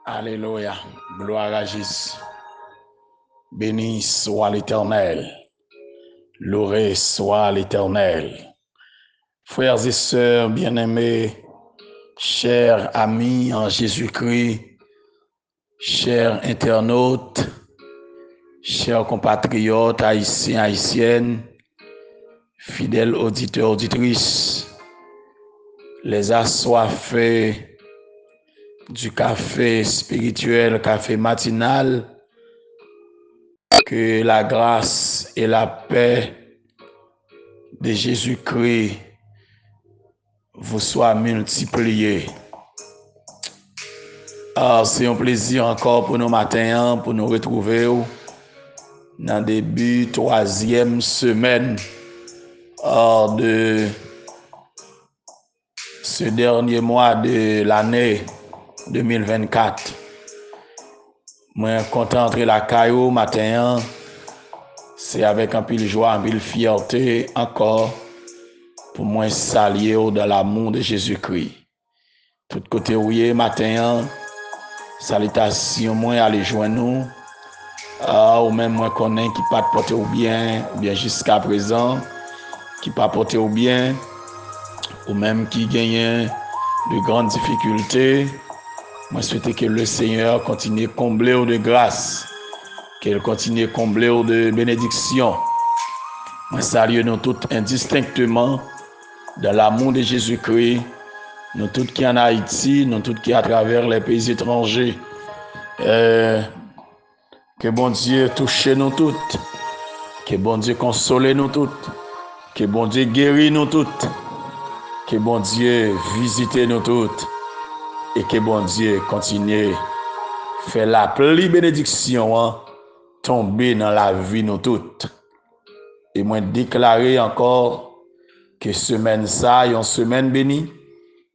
Alléluia. Gloire à Jésus. Béni soit l'Éternel. Loué soit l'Éternel. Frères et sœurs bien-aimés, chers amis en Jésus-Christ, chers internautes, chers compatriotes haïtiens, haïtiennes, fidèles auditeurs, auditrices, les assoiffés du café spirituel, café matinal, que la grâce et la paix de Jésus-Christ vous soient multipliées. C'est un plaisir encore pour nous matins, pour nous retrouver dans le début troisième semaine de ce dernier mois de l'année 2024. Moi, content d'entrer la caillou matin, c'est avec un pile joie, un pile fierté encore pour moi saluer dans l'amour de Jésus-Christ. Tout côté où est matin, salutations moi aller joindre nous. Ou même moi connais qui pas porter au bien jusqu'à présent, qui pas porter au bien, ou même qui gagne de grandes difficultés. Moi souhaite que le Seigneur continue à combler de grâce, qu'il continue à combler de bénédictions. Moi salue nous tous indistinctement dans l'amour de Jésus-Christ, nous tous qui en Haïti, nous tous qui à travers les pays étrangers. Que bon Dieu touche nous toutes, que bon Dieu console nous toutes, que bon Dieu guérit nous toutes, que bon Dieu visite nous toutes, et que bon Dieu continue faire la plus bénédiction tomber dans la vie nous toutes. Et moi déclarer encore que semaine ça, une semaine bénie,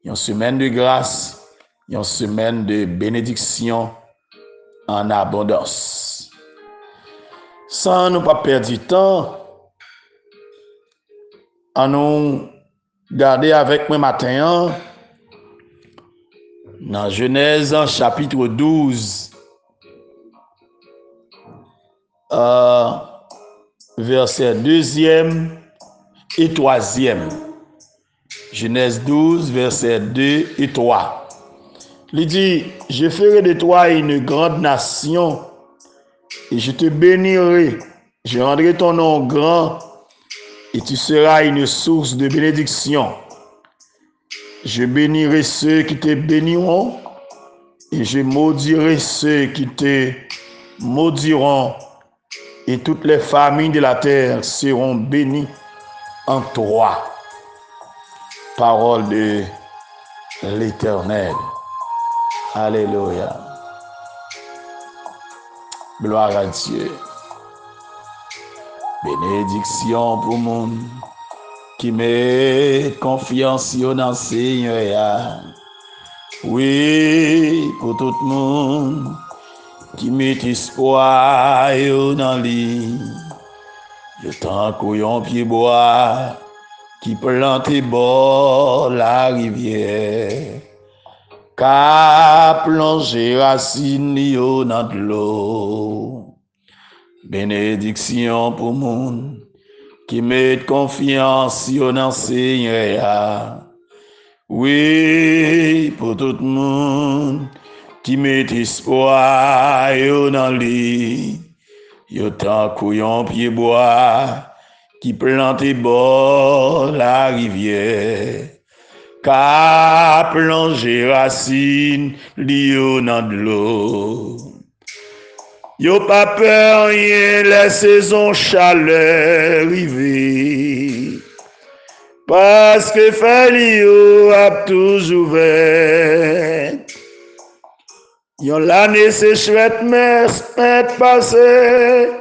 une semaine de grâce, une semaine de bénédiction en abondance. Sans nous pas perdre du temps, en nous garder avec moi matin dans Genèse chapitre 12, verset 2e et 3e. Genèse 12, verset 2 et 3. Il dit, je ferai de toi une grande nation et je te bénirai. Je rendrai ton nom grand et tu seras une source de bénédiction. Je bénirai ceux qui te béniront et je maudirai ceux qui te maudiront. Et toutes les familles de la terre seront bénies en toi. Parole de l'Éternel. Alléluia. Gloire à Dieu. Bénédiction pour le monde qui met confiance dans le Seigneur. Oui, pour tout le monde qui met espoir dans lui. Je t'en couillon pied bois qui plante bord la rivière. Qu'a plongé racine dans de l'eau. Bénédiction pour le monde qui met confiance dans le Seigneur. Oui, pour tout le monde qui met espoir dans lui. Yo tant couillon pied bois qui plante bord la rivière. Qu'a plongé racine liyo dans de l'eau. Yo pas peur rien les saisons chaleur arrivée. Parce que Falio a toujours ouvert. Yon l'année sécheresse mais passée,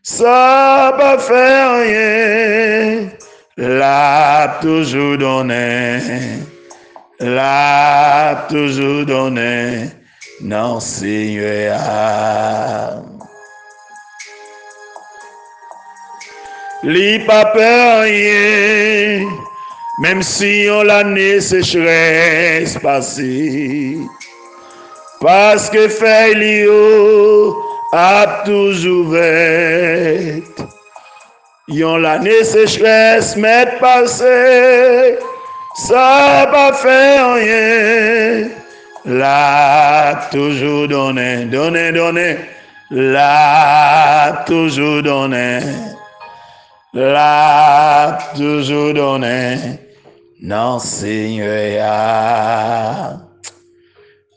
ça pas fait rien. L'a toujours donné, l'a toujours donné, non Seigneur. Li pas peur rien, même si on l'année sécheresse passée. parce que feuille li yo a toujours verte. Yon l'année sécheresse met passé, ça pas fait rien. La toujours donné, la toujours donné, la toujours donné. Non, Seigneur.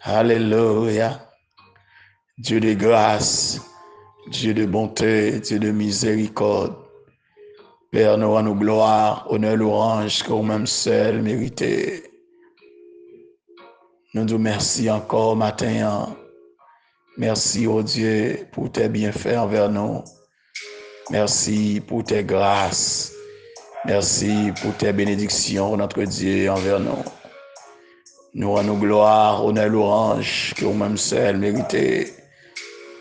Alléluia. Dieu de grâce, Dieu de bonté, Dieu de miséricorde. Père, nous rendons gloire, honneur, louange, que vous-même seul méritez. Nous nous merci encore matin. Merci, oh Dieu, pour tes bienfaits envers nous. Merci pour tes grâces. Merci pour tes bénédictions, notre Dieu, envers nous. Nous rendons gloire, honneur, louange, que vous-même seul méritez.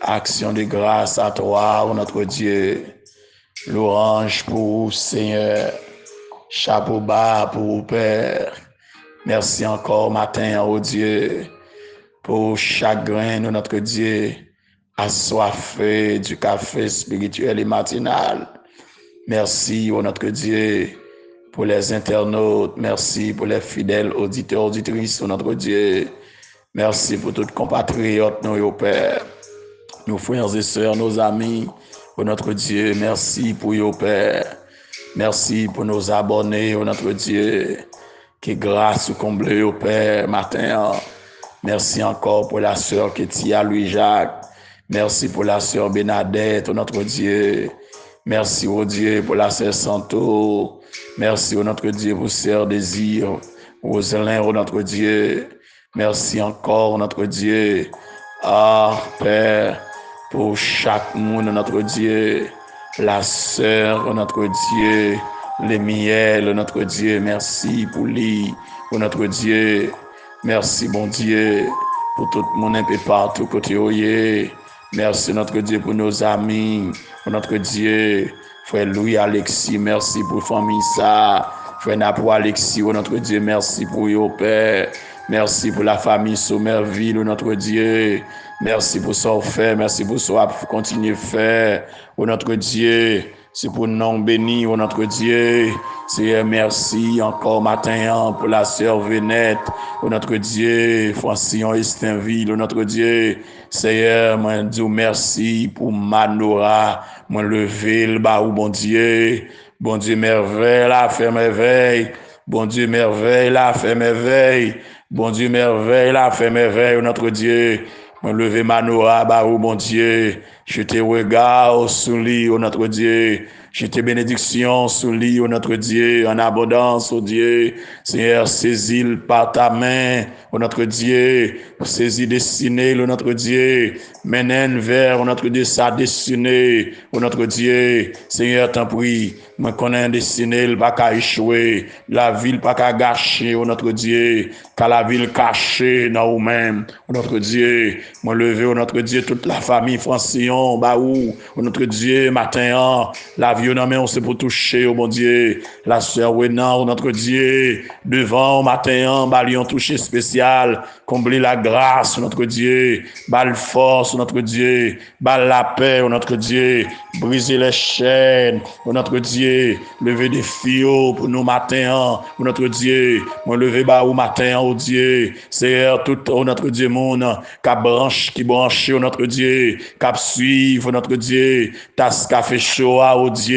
Action de grâce à toi, oh notre Dieu. Louange pour Seigneur. Chapeau bas pour Père. Merci encore matin, oh Dieu, pour chaque grain de notre Dieu, assoiffé du café spirituel et matinal. Merci, oh notre Dieu, pour les internautes. Merci pour les fidèles auditeurs, auditrices, oh notre Dieu. Merci pour tous les compatriotes, nos Père, nos frères et sœurs, nos amis, oh notre Dieu. Merci pour nos Père. Merci pour nos abonnés, oh notre Dieu. Que grâce ou comblée au Père matin. Merci encore pour la sœur Kétia Louis-Jacques. Merci pour la sœur Bénadette, oh notre Dieu. Merci, oh Dieu, pour la sœur Santo. Merci, oh notre Dieu, pour sœur Désir, Roselin, oh notre Dieu. Merci encore, oh notre Dieu. Ah, Père, pour chaque monde, oh notre Dieu. La sœur, oh notre Dieu. Les miels, notre Dieu, merci pour lui, pour notre Dieu. Merci, bon Dieu, pour tout le monde un peu partout côté oye. Merci, notre Dieu, pour nos amis, pour notre Dieu. Frère Louis Alexis, merci pour famille ça. Frère Napo Alexis, oh notre Dieu, merci pour your Père. Merci pour la famille Sommerville, oh notre Dieu. Merci pour ça fait, merci pour ça continuer faire, oh notre Dieu. C'est pour nous nom béni, oh notre Dieu. Seigneur, merci encore matin pour la sœur Vénette, oh notre Dieu. Francillon Estinville, oh notre Dieu. Seigneur, moi dis merci pour Manora, moi lever le bas, bon Dieu. Bon Dieu, merveille, là, fait merveille. Bon Dieu, merveille, là, fait merveille. Bon Dieu, merveille, là, fait merveille, oh notre Dieu. Moi lever Manora, bah, oh bon Dieu. Je te regarde sous lui, oh notre Dieu. Je te bénédiction sous lui, oh notre Dieu, en abondance, oh Dieu. Seigneur, saisis-le par ta main, oh notre Dieu. Saisis destinée, oh notre Dieu. Mène vers, oh notre Dieu, sa destinée, oh notre Dieu. Seigneur, t'en prie. Moi connais destiné, pas qu'à échouer. La ville pas qu'à gâcher, oh notre Dieu. Qu'à la ville cachée dans nous-mêmes, oh notre Dieu. Moi lever, oh notre Dieu, toute la famille Francillon, Baou, oh notre Dieu, matin, la vie, on c'est pour toucher, oh mon Dieu. La sœur Wenan, oh notre Dieu, devant, matin, balion toucher spécial, combler la grâce, oh notre Dieu, bal force, oh notre Dieu, bal la paix, oh notre Dieu, briser les chaînes, oh notre Dieu, lever des fiots pour nous matin, oh notre Dieu, moi lever Baou matin, oh Dieu, Seigneur, tout, oh notre Dieu, mon, qui branche, oh notre Dieu, cap suivre, oh notre Dieu, tas café chaud, oh Dieu,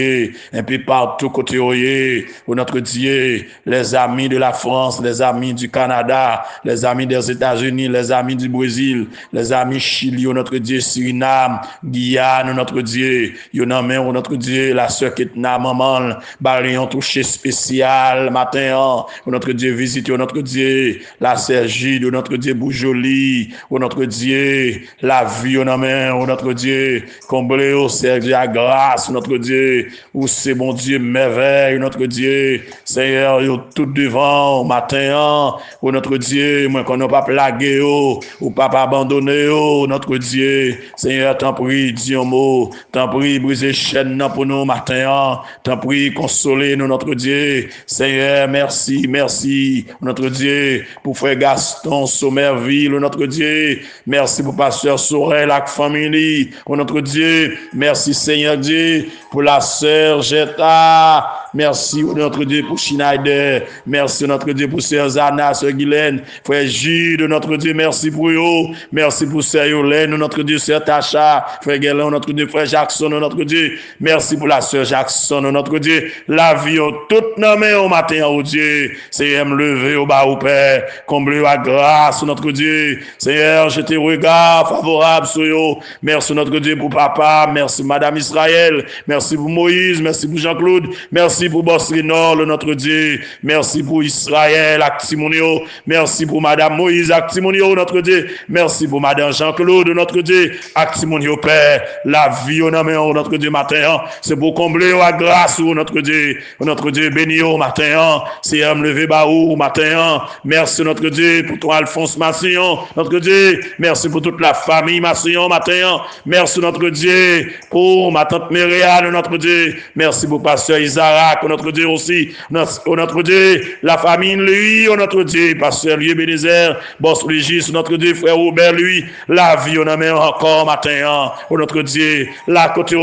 un peu partout côté, oh notre Dieu, les amis de la France, les amis du Canada, les amis des États-Unis, les amis du Brésil, les amis Chili, oh notre Dieu, Suriname, Guyane, oh notre Dieu, Yonamé, oh notre Dieu, la sœur Ketna, maman, balayon touché spécial, matin, oh notre Dieu, visite, oh notre Dieu, la sœur Gide, oh notre Dieu, Boujoli, oh notre Dieu, la vie, oh notre Dieu, comblé au Serge à grâce, notre Dieu, où c'est bon Dieu, merveille, notre Dieu, Seigneur, tout devant, matin, oh notre Dieu, moi qu'on n'a pas plagué, ou pas abandonné, oh notre Dieu, Seigneur, t'en prie, dis un mot, t'en prie, briser chaîne pour nous, matin, t'en prie, consolez nous, notre Dieu. Seigneur, merci, merci, notre Dieu, pour frère Gaston Sommerville, notre Dieu. Merci pour pasteur Sorel, la famille, notre Dieu. Merci, Seigneur Dieu, pour la sœur Jetta. Merci, notre Dieu, pour Schneider. Merci, notre Dieu, pour sœur Zana, sœur Guylaine, frère Jude, notre Dieu. Merci pour eux. Merci pour sœur Yolène, notre Dieu, sœur Tacha, frère Guélin, notre Dieu, frère Jackson, notre Dieu. Merci pour la sœur Jackson, notre Dieu. La vie, toute nos mains au matin, oh Dieu. Seigneur, me lever au bas, au Père. Comble la grâce, notre Dieu. Seigneur, je te regarde favorable sur eux. Merci, notre Dieu, pour papa. Merci, Madame Israël. Merci pour Moïse. Merci pour Jean-Claude. Merci pour Bosrinol, notre Dieu. Merci pour Israël, Actimonio. Merci pour Madame Moïse, Actimonio, notre Dieu. Merci pour Madame Jean-Claude, notre Dieu. Actimonio, Père. La vie, au nom, notre Dieu, matin. C'est pour combler la grâce, notre Dieu. Notre Dieu, béni au matin. C'est à me lever bas au matin. Merci, notre Dieu, pour toi, Alphonse Massillon, notre Dieu. Merci pour toute la famille Massillon, matin. Merci, notre Dieu, pour ma tante Myriam, notre Dieu. Merci pour pasteur Isaac, notre Dieu aussi. Notre Dieu, la famille, lui, notre Dieu. Pasteur Lieu Bénézer, Boss Régis, notre Dieu, frère Robert, lui. La vie, on a même encore matin. Notre Dieu, la côté,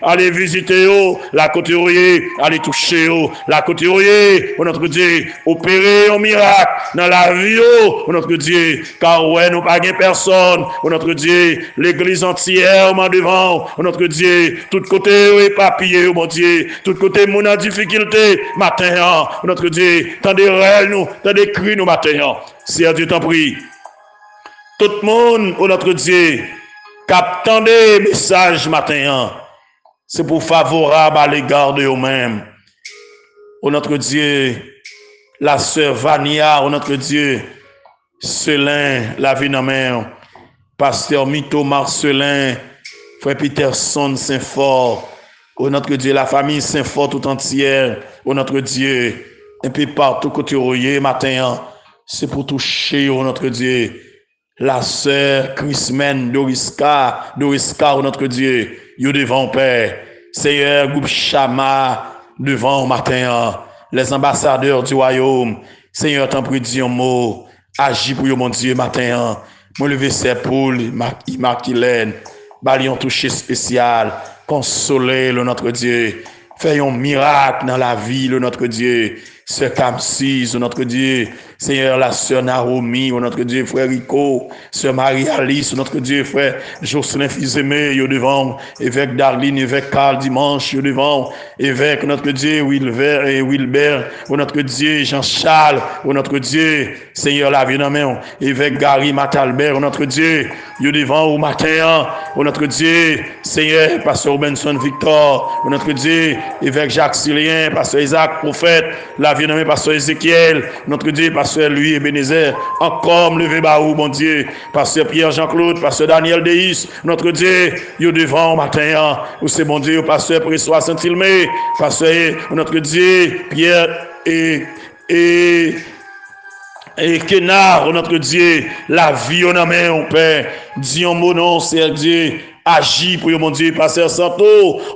allez visiter, la côté, allez toucher, la côté, notre Dieu, opérer un miracle dans la vie, notre Dieu, car ouais, nous pas personne, notre Dieu, l'église entière, devant, notre Dieu, tout côté, éparpillé, mon Dieu, tout côté, mon en difficulté, matin, notre Dieu, tant de rêves, nous, tant de cris, nous, matin, si Dieu t'en prie, tout le monde, notre Dieu, captant des messages, matin, c'est pour favorable à l'égard de eux-mêmes. Oh notre Dieu, la sœur Vania, oh notre Dieu, Selin, la vie dans main, pasteur Mito Marcelin, frère Peterson Saint-Fort, oh notre Dieu, la famille Saint-Fort tout entière, oh notre Dieu, un peu partout côté royer matin, c'est pour toucher, oh notre Dieu, la sœur Chrismen Doriska, oh notre Dieu, you devant Père, Seigneur groupe Chama, devant matin, les ambassadeurs du royaume, Seigneur, t'en prie, dis un mot, agis pour mon Dieu, matin, moi lever ses poules, immaculées, balion touché spécial, consoler le notre Dieu, fais un miracle dans la vie, le notre Dieu, Sœur Kamsis, notre Dieu, Seigneur, la sœur Naomi, notre Dieu, frère Rico, sœur Marie-Alice, notre Dieu, frère Jocelyn Fils-Aimé, devant, évêque Darline, évêque Carl Dimanche, devant, évêque, notre Dieu, Wilbert, notre Dieu, Jean-Charles, notre Dieu, Seigneur, la vie dans main, évêque Gary Matalbert, notre Dieu, devant, au matin, notre Dieu, Seigneur, pasteur Benson Victor, notre Dieu, évêque Jacques Silien, pasteur Isaac, prophète, la vie dans main, pasteur Ézéchiel, notre Dieu, pasteur lui et Bénézer, encore me lever bas, mon Dieu, pasteur Pierre Jean-Claude, pasteur Daniel Deis, notre Dieu, you devant matin, où c'est mon Dieu, pasteur Préssois Saint-Ilmé, pasteur, notre Dieu, Pierre et Kenard, notre Dieu, la vie en main, mon Père, dis en mon nom, c'est Dieu, agis pour mon Dieu, pasteur Santo,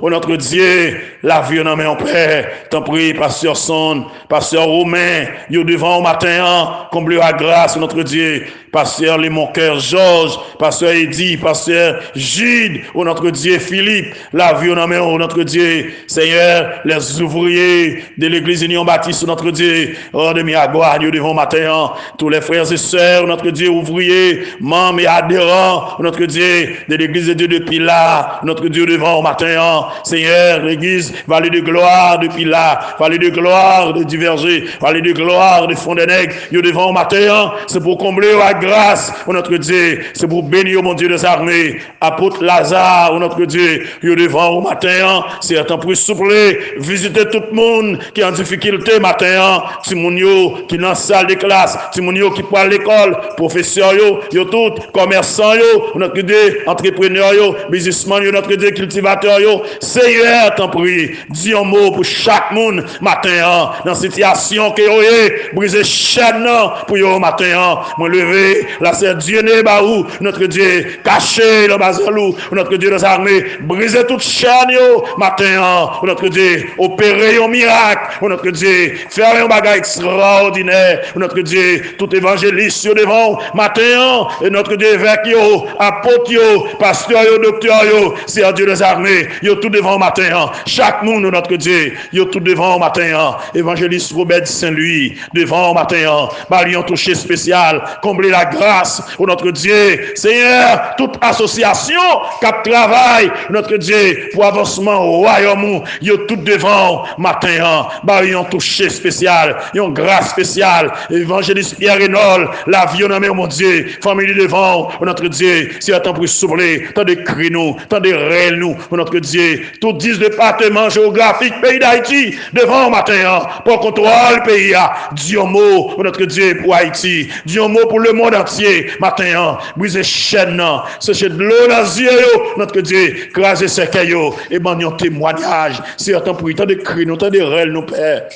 oh notre Dieu, la vie en main, mon Père, t'en prie, pasteur Son, pasteur Romain, you devant au matin, comble la grâce, notre Dieu, pasteur mon cœur Georges, pasteur Eddy, pasteur Gide, oh notre Dieu, Philippe, la vie en main, oh notre Dieu, Seigneur, les ouvriers de l'église Union Baptiste, notre Dieu, oh de Miagua, you devant au matin, tous les frères et sœurs, notre Dieu, ouvriers, membres et adhérents, notre Dieu, de l'église de Dieu de Pilat, notre Dieu devant au matin, Seigneur, l'église, vallée de gloire de Pilat, vallée de gloire de Divergé, vallée de gloire de Fond-des-Nègres, you devant au matin, c'est pour combler la grâce, notre Dieu, c'est pour bénir, mon Dieu des armées, apôtre Lazare, notre Dieu, you devant au matin, c'est un temps pour soupler, visiter tout le monde qui est en difficulté matin, Timonio qui est dans la salle de classe, Timonio qui parle à l'école, professeurs, yo tout, commerçants, notre Dieu, entrepreneurs, businessman, notre Dieu, cultivateur, Seigneur, t'en prie, dis un mot pour chaque monde matin, dans cette situation que vous briser chaîne pour vous matin, moi lever armées, là c'est Dieu né baou, notre Dieu caché dans bazalou, notre Dieu des armées, briser toute chaîne yo matin, notre Dieu opérer un miracle, notre Dieu faire un bagage extraordinaire, notre Dieu tout évangéliste yo devant matin, et notre Dieu évêque yo, apôtre yo, pasteur yo, docteur yo, c'est Dieu des armées, yo tout devant matin, chaque monde notre Dieu, yo tout devant matin, évangéliste Robert Saint-Louis devant matin, balion touché spécial, combler la grâce pour notre Dieu, Seigneur, toute association qui travaille notre Dieu pour avancement au royaume, yo tout devant matin, balion touché spécial, yon grâce spéciale, évangéliste Pierre Renol, la vie mon Dieu, famille devant notre Dieu, c'est un temps pour souffler, tant de cris nous, tant de réels nous, notre Dieu, tout 10 départements géographiques pays d'Haïti devant matin, pour contrôler le pays, Dieu mot pour notre Dieu pour Haïti, Dieu mot pour le monde entier, matin, briser chaîne, sécher de l'eau dans les yeux, notre Dieu, craser ses cailloux, et ben un témoignage, c'est un temps pour tant de cris nous, tant de réels nous, Père,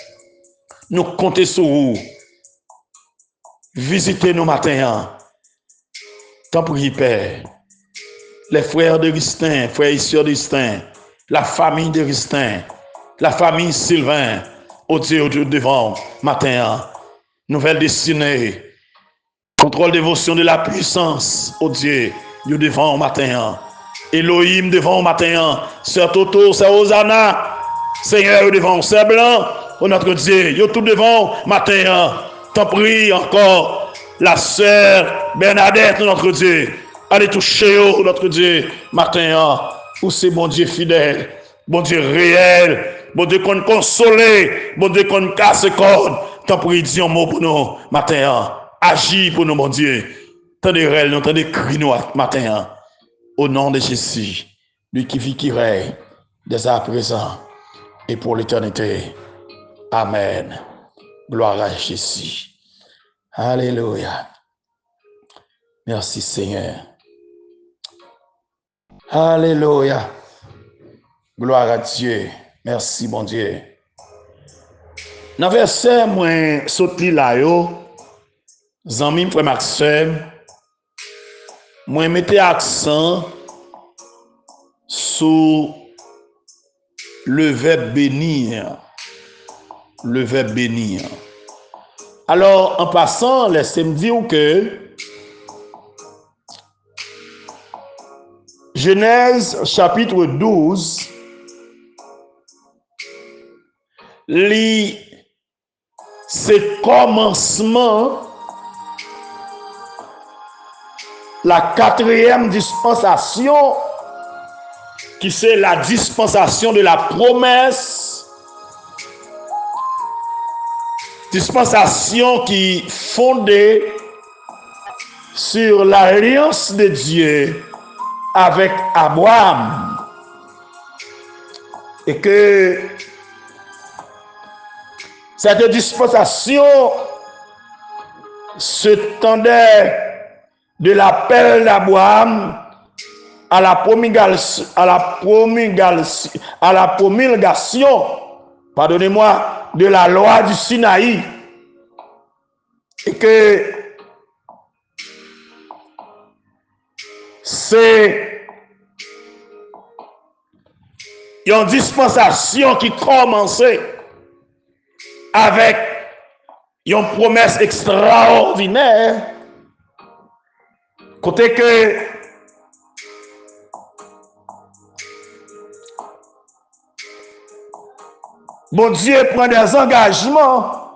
nous compter sur vous, visitez nos matins, tant pour y Père, les frères de Ristin, frères et sœurs de Ristin, la famille de Ristin, la famille Sylvain, au Dieu devant matin, nouvelle destinée, contrôle dévotion de la puissance, au Dieu, Dieu devant matin, Elohim devant matin, Sœur Toto, Sœur Hosanna, Seigneur devant, Sœur Blanc, oh notre Dieu, Dieu tout devant matin, t'en prie encore, la Sœur Bernadette, notre Dieu, allez toucher notre Dieu matin, où c'est bon Dieu fidèle, bon Dieu réel, bon Dieu qu'on consoler, bon Dieu qu'on casse corde, t'en prie, dis un mot pour nous matin, agis pour nous, mon Dieu, tant de réels, nous, tant de cris nous matin, au nom de Jésus, lui qui vit, qui règne, dès à présent et pour l'éternité. Amen. Gloire à Jésus. Alléluia. Merci Seigneur. Alléluia. Gloire à Dieu. Merci bon Dieu. Dans verset moi sauté là yo, zanmi frère Maxime, moi mettez accent sur le verbe bénir. Le verbe bénir. Alors, en passant, laissez-moi dire que Genèse chapitre 12, c'est commencement la 4e dispensation qui c'est la dispensation de la promesse, dispensation qui fondée sur l'alliance de Dieu avec Abraham, et que cette dispensation se tendait de l'appel d'Abraham à la promulgation, pardonnez-moi, de la loi du Sinaï, et que c'est une dispensation qui commençait avec une promesse extraordinaire, côté que bon Dieu prend des engagements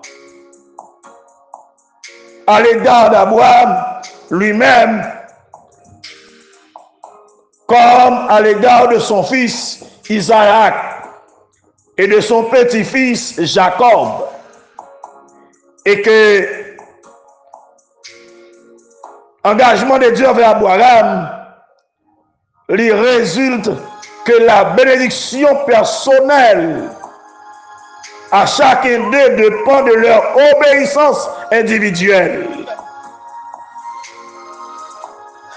à l'égard d'Abraham lui-même, comme à l'égard de son fils Isaac et de son petit-fils Jacob, et que engagement de Dieu vers Abraham lui résulte que la bénédiction personnelle à chacun d'eux dépend de leur obéissance individuelle.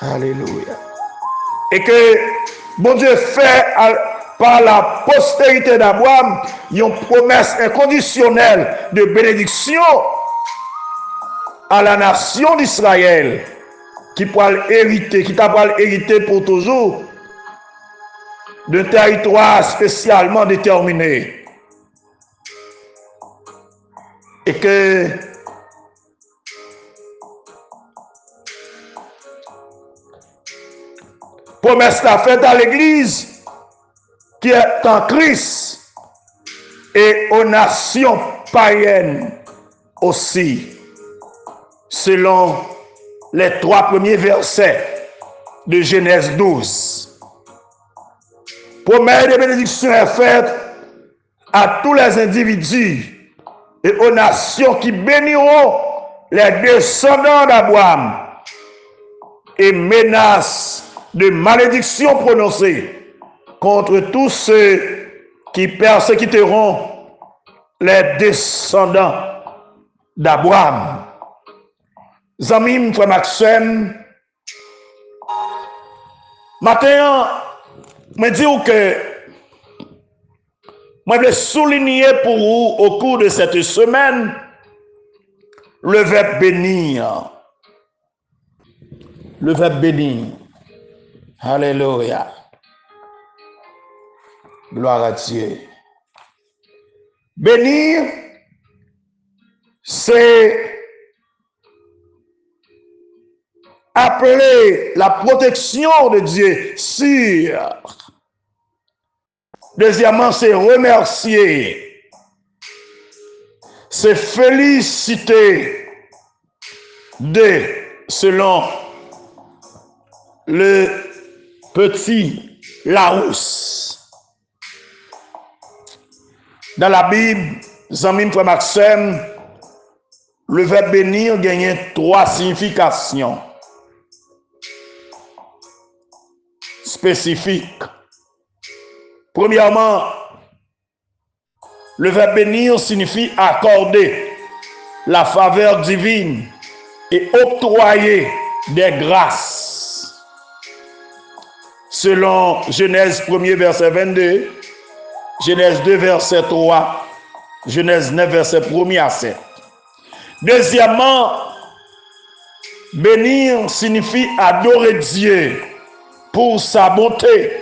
Alléluia. Et que bon Dieu fait par la postérité d'Abraham une promesse inconditionnelle de bénédiction à la nation d'Israël qui pourra hériter, qui t'a hérité pour toujours d'un territoire spécialement déterminé. Et que promesse la faite à l'Église qui est en Christ et aux nations païennes aussi, selon les 3 premiers versets de Genèse 12. Promesse de bénédiction est faite à tous les individus et aux nations qui béniront les descendants d'Abraham, et menace de malédiction prononcée contre tous ceux qui persécuteront les descendants d'Abraham. Zamim, frère Maxime, matin, je dis que je vais souligner pour vous au cours de cette semaine le verbe bénir. Le verbe bénir. Alléluia. Gloire à Dieu. Bénir, c'est appeler la protection de Dieu sur. Deuxièmement, c'est remercier. C'est féliciter selon le petit Larousse. Dans la Bible, Zamim frère Maxime, le verbe bénir gagne 3 significations spécifiques. Premièrement, le verbe bénir signifie accorder la faveur divine et octroyer des grâces. Selon Genèse 1er verset 22, Genèse 2 verset 3, Genèse 9 verset 1er à 7. Deuxièmement, bénir signifie adorer Dieu pour sa bonté,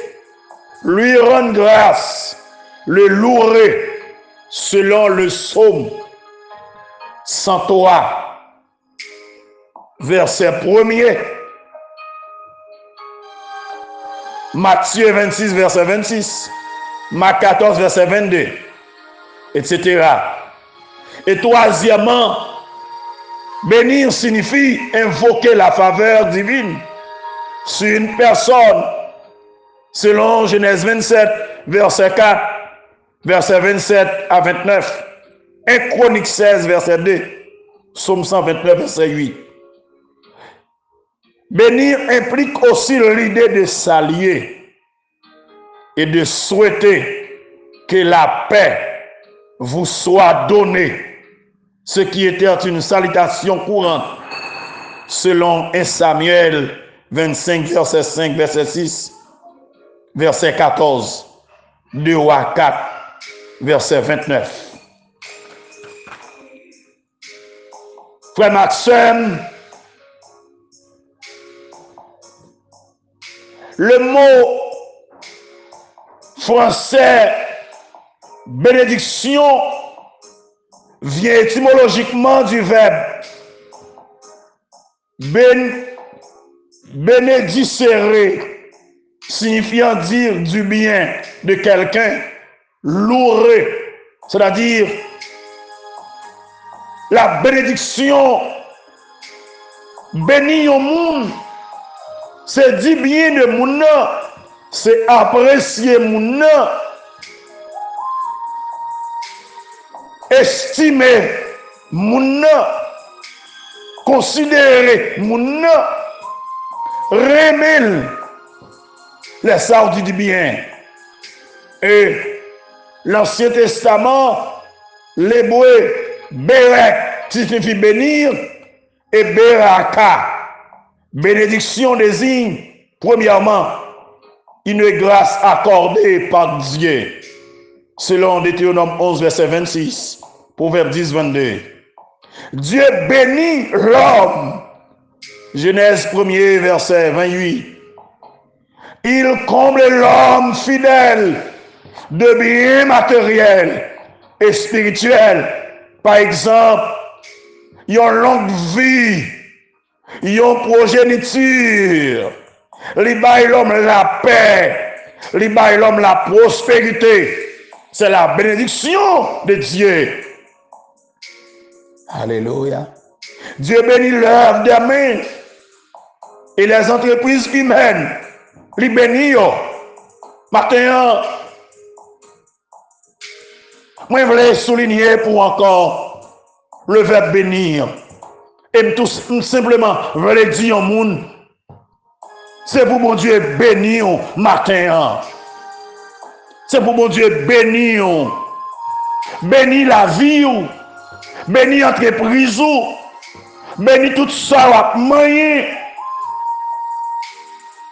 lui rendre grâce, le louer, selon le psaume 103, verset 1er, Matthieu 26, verset 26, Marc 14, verset 22, etc. Et troisièmement, bénir signifie invoquer la faveur divine sur une personne, selon Genèse 27, verset 4, verset 27 à 29, 1 Chronique 16, verset 2, Psaume 129, verset 8. Bénir implique aussi l'idée de s'allier et de souhaiter que la paix vous soit donnée, ce qui était une salutation courante, selon 1 Samuel 25, verset 5, verset 6, verset 14, 2 Rois 4, verset 29. Frère Maxime, le mot français bénédiction vient étymologiquement du verbe bénédicere, signifiant dire du bien de quelqu'un, louer, c'est-à-dire la bénédiction, bénir au monde, c'est dire bien de moun, c'est apprécier moun, estimer moun, considérer moun, remettre les sortes du bien. Et l'Ancien Testament, l'hébreu Berek signifie bénir et Beraka, bénédiction désigne premièrement une grâce accordée par Dieu, selon Deutéronome 11 verset 26, Proverbe 10 22. Dieu bénit l'homme Genèse 1er, verset 28. Il comble l'homme fidèle de biens matériels et spirituels. Par exemple, une longue vie, une progéniture. Il baille l'homme la paix, il baille l'homme la prospérité. C'est la bénédiction de Dieu. Alléluia. Dieu bénit l'œuvre des mains et les entreprises humaines. Il bénit. Maintenant, moi, je voulais souligner pour encore le verbe bénir. Et tout simplement, je voulais dire au monde, c'est pour mon Dieu bénir matin. C'est pour mon Dieu bénir. Bénir la vie, bénir l'entreprise, bénir tout ça, moyen.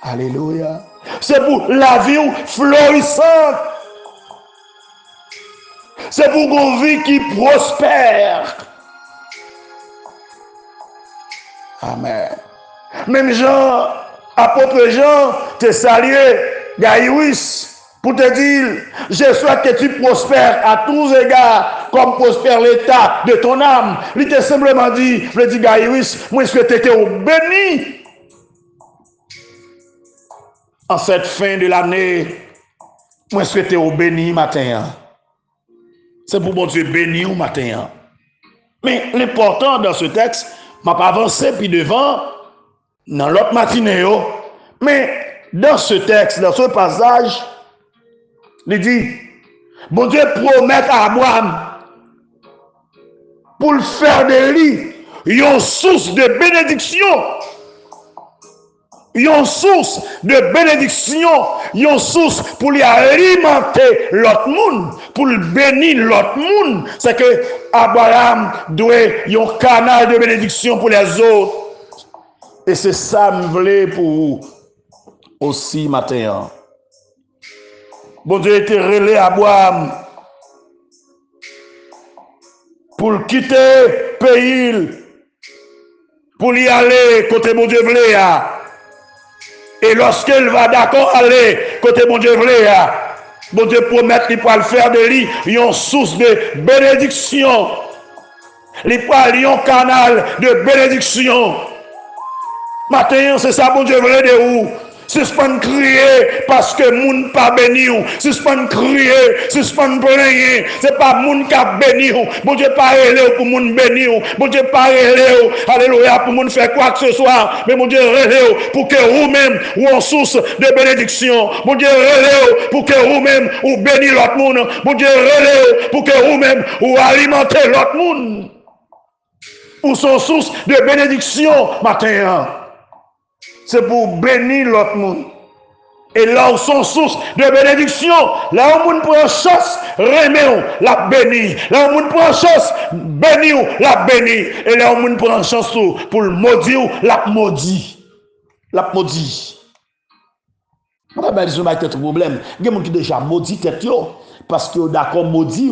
Alléluia. C'est pour la vie florissante. C'est pour une vie qui prospère. Amen. Même Jean, apôtre Jean, te salué, Gaïus, pour te dire, je souhaite que tu prospères à tous égards, comme prospère l'état de ton âme. Il t'a simplement dit, je dis Gaïus, moi je souhaite que tu sois béni. En cette fin de l'année, moi je souhaite que tu sois béni matin. C'est pour mon Dieu béni au matin. Mais l'important dans ce texte, je ne vais pas avancer puis devant, dans l'autre matinée. Mais dans ce texte, dans ce passage, il dit, bon Dieu promet à Abraham pour le faire de lui une source de bénédiction. Une source de bénédiction, une source pour lui alimenter l'autre monde, pour le bénir l'autre monde. C'est que Abraham doit un canal de bénédiction pour les autres. Et c'est ça que je voulais pour vous aussi matin. Bon Dieu était relé Abraham pour quitter le pays, pour y aller côté mon Dieu voulait. Et lorsqu'il va d'accord aller côté mon Dieu voulait, bon Dieu promet qu'il va le faire de lui une source de bénédiction. Il va un canal de bénédiction. Matin, c'est ça, bon Dieu voulait de où? Suspend crier parce que moun pas béni ou. Suspend crier, suspend plaigner. C'est pas moun qui a béni ou. Bon Dieu pas relé pour moun béni ou. Bon Dieu pas relé ou. Alléluia pour moun faire quoi que ce soit. Mais mon Dieu relé ou pour que vous-même ou en source de bénédiction. Mon Dieu relé ou pour que vous-même ou béni l'autre monde. Mon Dieu relé ou pour que vous-même ou alimenter l'autre monde. Ou son source de bénédiction matin. C'est pour bénir l'autre monde. Et là où sont source de bénédiction, là où le monde prend chance, remet la béni. Là où le monde prend chance, béni la béni. Et là où le monde prend chance pour le maudire, la maudit. La maudit. Je ne sais pas si vous avez un problème. Il y a des gens qui déjà maudit tête parce que d'accord maudit.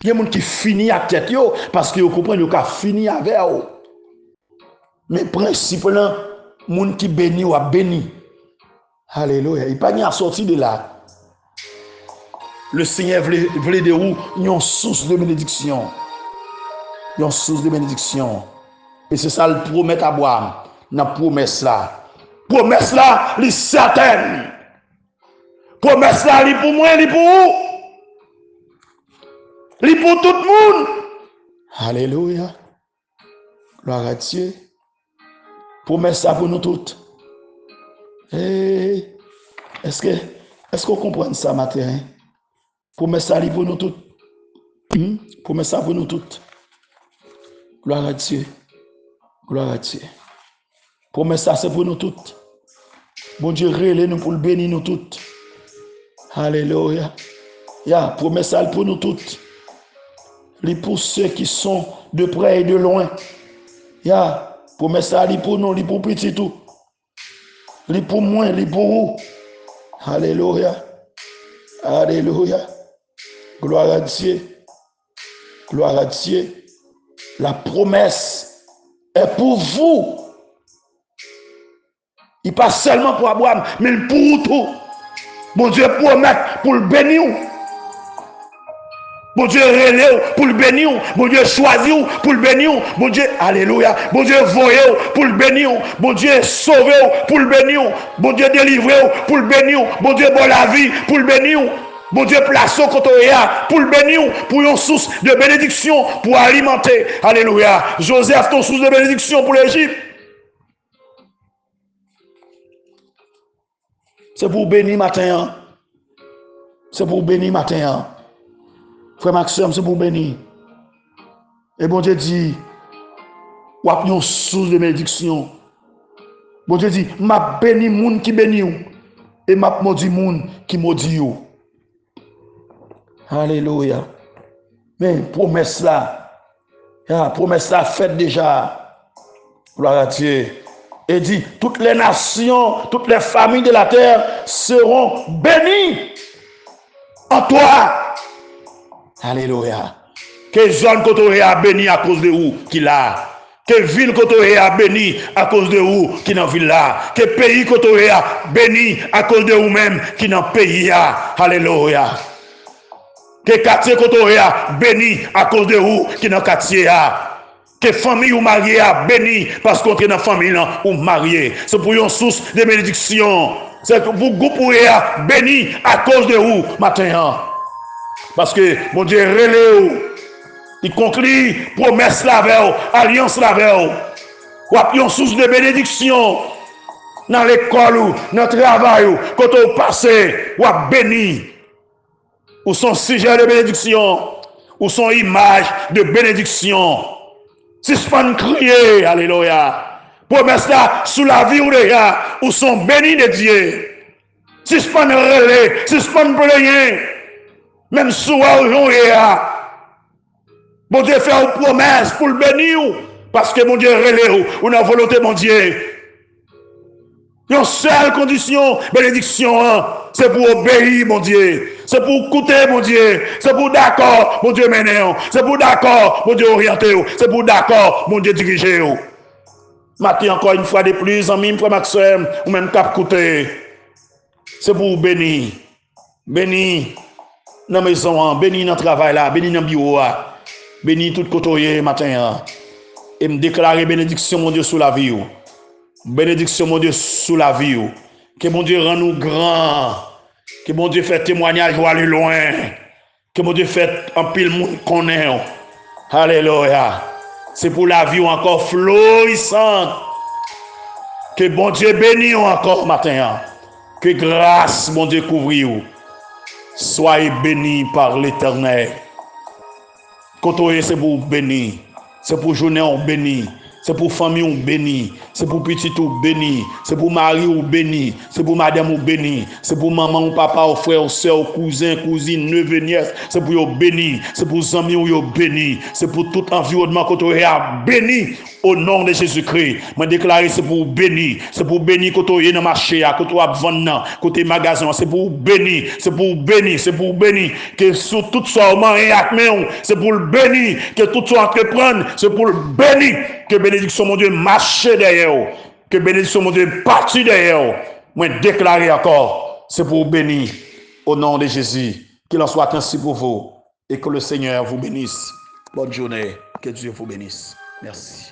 Il y a des gens qui finissent avec tête parce que vous comprenez qu'ils fini avec eux. Mais principe là, moun qui béni ou a béni. Alléluia. Il pas ni à sortir de là. Le Seigneur voulait de où une source de bénédiction. Une source de bénédiction. Et c'est ça le promet à Abraham. Dans la promesse là. Promesse là, elle est certaine. Promesse là, elle est pour moi, elle est pour vous. Elle est pour tout le monde. Alléluia. Gloire à Dieu. Promesse ça pour nous toutes. Hey, est-ce qu'on comprend ça matin? Promesse ça pour nous toutes. Promesse ça pour nous toutes. Gloire à Dieu. Gloire à Dieu. Promesse ça c'est pour nous toutes. Bon Dieu, relève nous pour le bénir nous toutes. Alléluia. Promesse ça pour nous toutes. Les pour ceux qui sont de près et de loin. Promesse ça pour nous, pour petit tout. Pour moi, pour vous. Alléluia. Alléluia. Gloire à Dieu. Gloire à Dieu. La promesse est pour vous. Il pas seulement pour Abraham, mais pour tout. Bon Dieu promet pour le bénir. Bon Dieu relève pour le bénir. Bon Dieu choisit pour le bénir. Bon Dieu, alléluia. Bon Dieu voyez pour le bénir. Bon Dieu sauvé pour le bénir. Bon Dieu délivré pour le bénir. Bon Dieu bon la vie pour le bénir. Bon Dieu place au côté pour le bénir, pour une source de bénédiction, pour alimenter. Alléluia. Joseph, ton source de bénédiction pour l'Égypte. C'est pour bénir matin. C'est pour bénir matin. Frère Maxime, c'est pour bénir. Et bon Dieu dit, ou a une source de bénédiction. Bon Dieu dit, m'a béni moun qui béni ou. Et m'a maudit moun qui maudit ou. Alléluia. Mais promesse là, faite déjà. Gloire à Dieu. Et dit, toutes les nations, toutes les familles de la terre seront bénies en toi. Alléluia. Que zone côté a béni à cause de vous qui là. Que ville côté a béni à cause de vous qui dans ville là. Que pays côté a béni à cause de vous-même qui dans pays là. Alléluia. Que quartier côté a béni à cause de vous qui dans quartier là. Que famille ou marié a béni parce qu'on est dans la famille ou marié. C'est pour une source de bénédiction. C'est pour vous pourrez béni à cause de vous matin. Parce que mon Dieu relève. Il conclut promesse la veille, alliance la veille. Ou a une source de bénédiction dans l'école ou dans le travail quand on passe ou a béni. Ou son sujet de bénédiction ou son image de bénédiction. Suspend crier, alléluia. Promesse là sous la vie ou les gars, où sont bénis de Dieu. Suspend relais, suspend plaignant. Même sous la bon Dieu fait une promesse pour le bénir. Parce que mon Dieu relève ou la volonté mon Dieu. Une seule condition, bénédiction, c'est pour obéir, mon Dieu. C'est pour écouter, mon Dieu. C'est pour d'accord, mon Dieu, mener. C'est pour d'accord, mon Dieu, orienter. C'est pour d'accord, mon Dieu, diriger. Maintenant, encore une fois de plus, ami, frère Maxime, ou même cap écouter. C'est pour bénir. Bénir dans la maison, bénir dans le travail, là, bénir dans le bureau, bénir tout côté matin. Et me déclarer bénédiction, mon Dieu, sous la vie. Bénédiction, mon Dieu, sous la vie. Que mon Dieu rend nous grands. Que mon Dieu fait témoignage ou aller loin. Que mon Dieu fait un pile monde connaît. Alléluia. C'est pour la vie encore florissante. Que bon Dieu bénisse encore matin. Que grâce, mon Dieu, couvre. Soyez bénis par l'Éternel. Quand c'est pour bénir. C'est pour journée on bénit. C'est pour famille on bénit. C'est pour petit ou béni. C'est pour mari ou béni. C'est pour madame ou béni. C'est pour maman ou papa ou frère ou soeur ou cousin, cousine, neveu, nièce. C'est pour yon béni. C'est pour amis ou yon béni. C'est pour tout environnement que tu as béni au nom de Jésus-Christ. Je déclare c'est pour béni. C'est pour béni que tu es dans le marché, que tu as vendre, côté magasin. C'est pour béni. C'est pour béni. C'est pour béni. Que sur tout ça, c'est pour le béni. Que tout ça entreprendre, c'est pour le béni. Que bénédiction, mon Dieu, marche derrière. Que bénédiction, mon Dieu, partie derrière. Moi, déclarer encore, c'est pour bénir au nom de Jésus. Qu'il en soit ainsi pour vous et que le Seigneur vous bénisse. Bonne journée. Que Dieu vous bénisse. Merci.